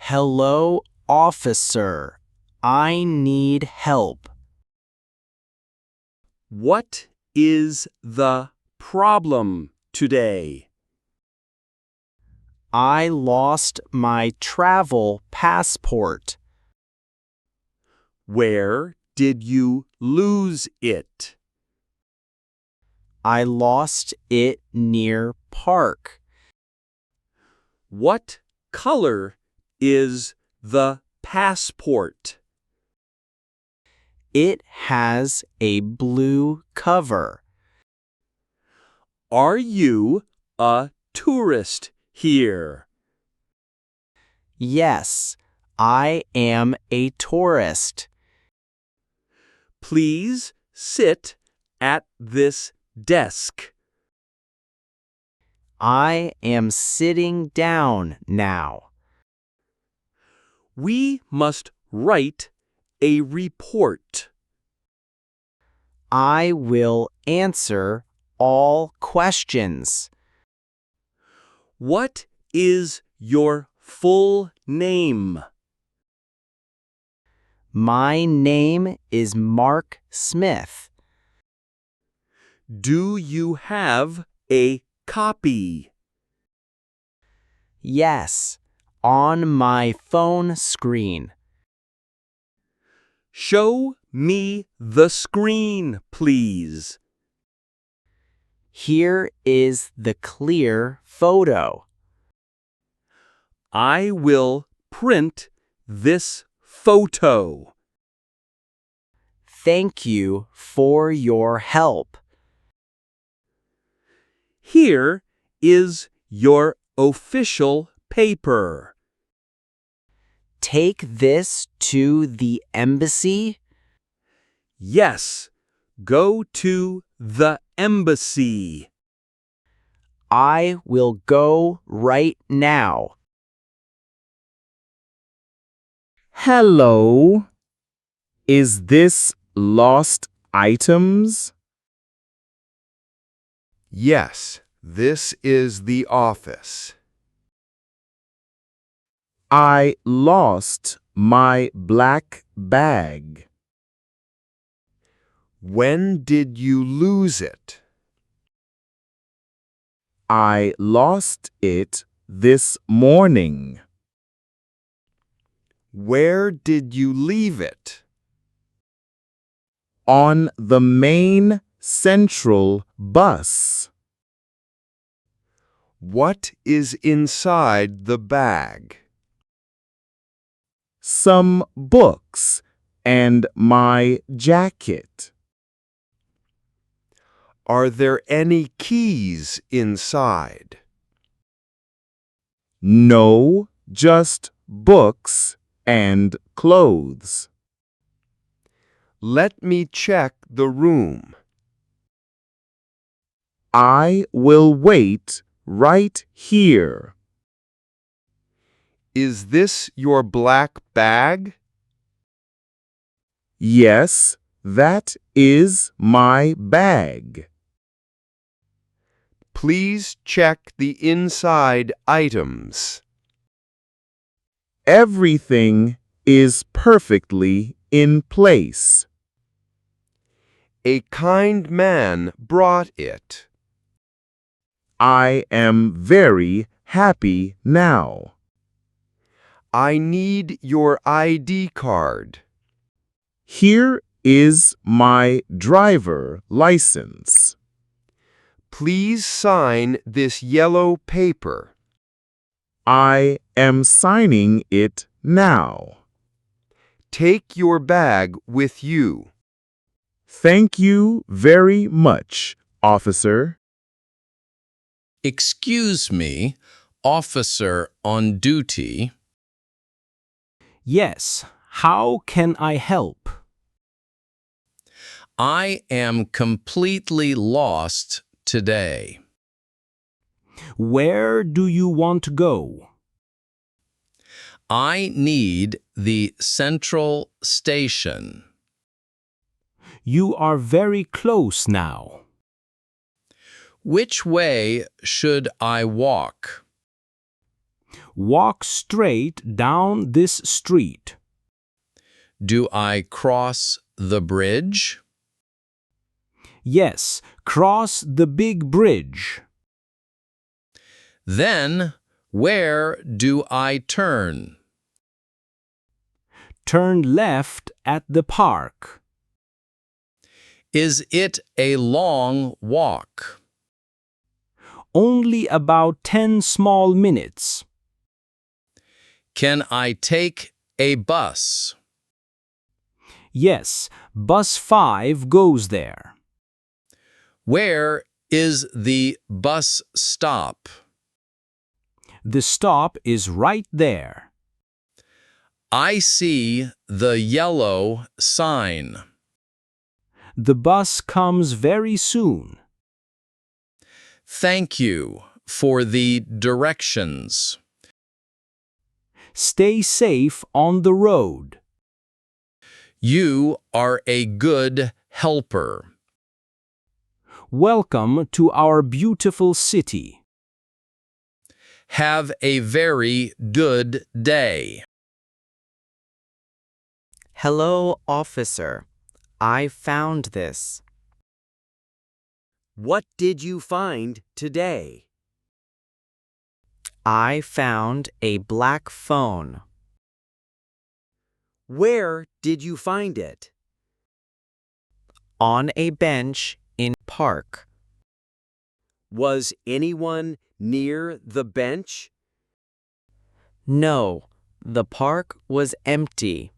Hello, officer. I need help. What is the problem today? I lost my travel passport. Where did you lose it? I lost it near park. What color is the passport? It has a blue cover. Are you a tourist here? Yes, I am a tourist. Please sit at this desk. I am sitting down now. We must write a report. I will answer all questions. What is your full name? My name is Mark Smith. Do you have a copy? Yes, on my phone screen. Show me the screen, please. Here is the clear photo. I will print this photo. Thank you for your help. Here is your official paper. Take this to the embassy. Yes, go to the embassy. I will go right now. Hello. Is this lost items? Yes, this is the office. I lost my black bag. When did you lose it? I lost it this morning. Where did you leave it? On the main central bus. What is inside the bag? Some books and my jacket. Are there any keys inside? No, just books and clothes. Let me check the room. I will wait right here. Is this your black bag? Yes, that is my bag. Please check the inside items. Everything is perfectly in place. A kind man brought it. I am very happy now. I need your ID card. Here is my driver license. Please sign this yellow paper. I am signing it now. Take your bag with you. Thank you very much, officer. Excuse me, officer on duty. Yes, how can I help? I am completely lost today. Where do you want to go? I need the central station. You are very close now. Which way should I walk? Walk straight down this street. Do I cross the bridge? Yes, cross the big bridge. Then, where do I turn? Turn left at the park. Is it a long walk? Only about 10 small minutes. Can I take a bus? Yes, bus 5 goes there. Where is the bus stop? The stop is right there. I see the yellow sign. The bus comes very soon. Thank you for the directions. Stay safe on the road. You are a good helper. Welcome to our beautiful city. Have a very good day. Hello, officer. I found this. What did you find today? I found a black phone. Where did you find it? On a bench in park. Was anyone near the bench? No, the park was empty.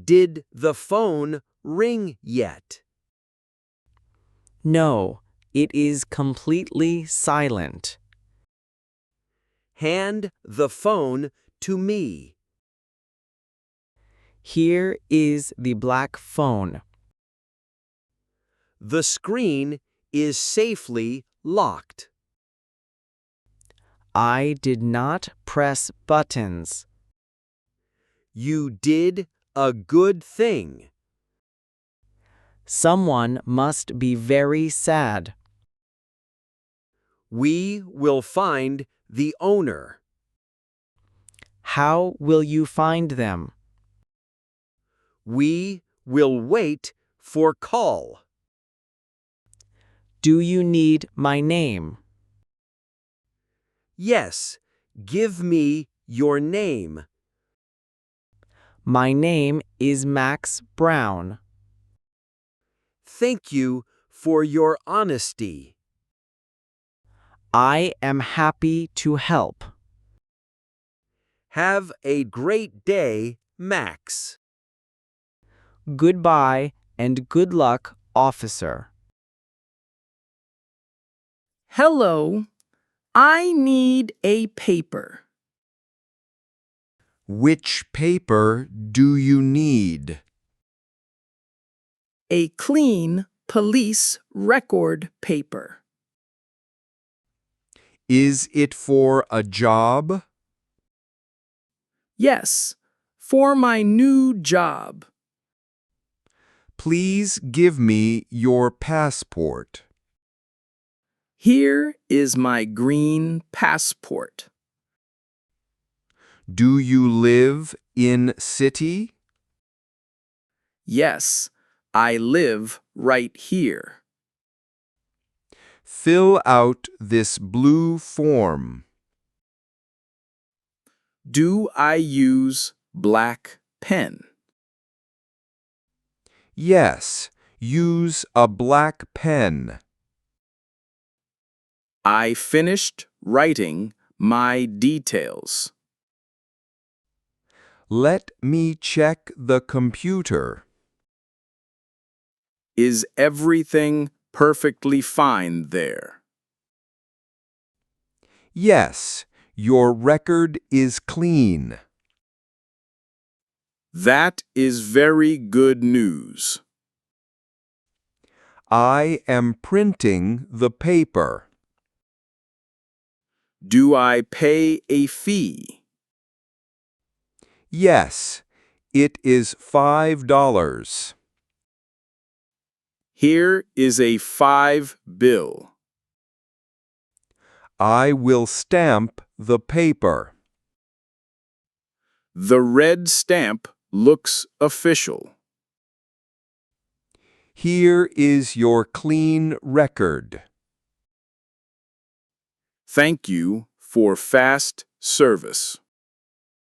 Did the phone ring yet? No, it is completely silent. Hand the phone to me. Here is the black phone. The screen is safely locked. I did not press buttons. You did a good thing. Someone must be very sad. We will find the owner. How will you find them? We will wait for call. Do you need my name? Yes, give me your name. My name is Max Brown. Thank you for your honesty. I am happy to help. Have a great day, Max. Goodbye and good luck, officer. Hello, I need a paper. Which paper do you need? A clean police record paper. Is it for a job? Yes, for my new job. Please give me your passport. Here is my green passport. Do you live in city? Yes, I live right here. Fill out this blue form. Do I use black pen? Yes, use a black pen. I finished writing my details. Let me check the computer. Is everything perfectly fine there? Yes, your record is clean. That is very good news. I am printing the paper. Do I pay a fee? Yes, it is $5. Here is a $5 bill. I will stamp the paper. The red stamp looks official. Here is your clean record. Thank you for fast service.